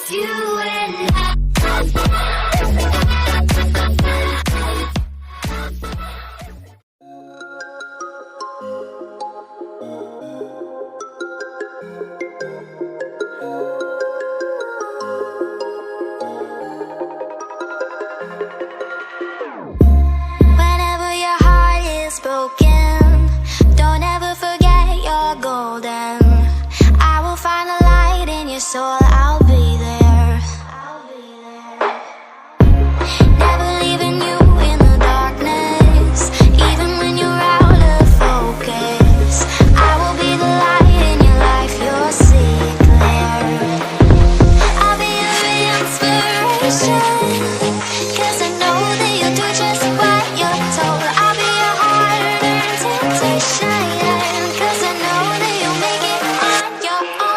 just you and I. Whenever your heart is broken, don't ever forget you're golden. I will find a light in your soul, I'll be there. Never leaving you in the darkness, even when you're out of focus. I will be the light in your life, you'll see it clear. I'll be your inspiration, 'cause I know that you'll do just what you're told. I'll be your hard-earned temptation, 'cause I know that you'll make it on your own.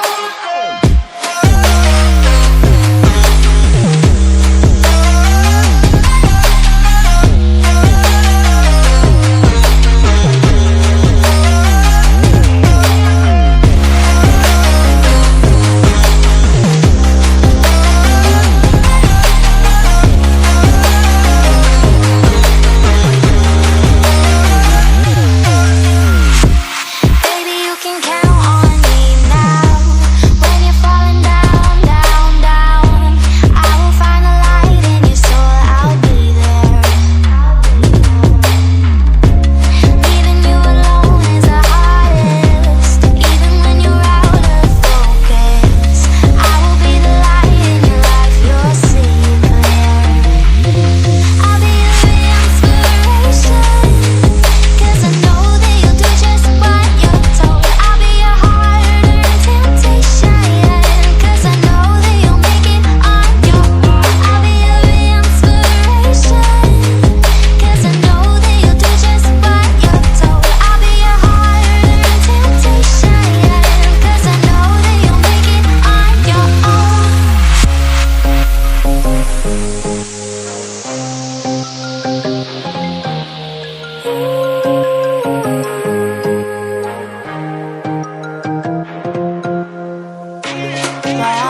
Baby, you can count on me now. When you're falling down, down, down, I will find a light in your soul, I'll be there. Leaving you alone is the hardest, even when you're out of focus. I will be the light in your life, you'll see it clear. I'll be your inspiration, 'cause I know that you'll do just what you're told. I'll be your hard-earned temptation, 'cause I know that you'll make it on your own. I'll be your inspiration, 'cause I know that you'll do just what you're told. I'll be your hard-earned temptation, 'cause I know that you'll make it on your own. Wow.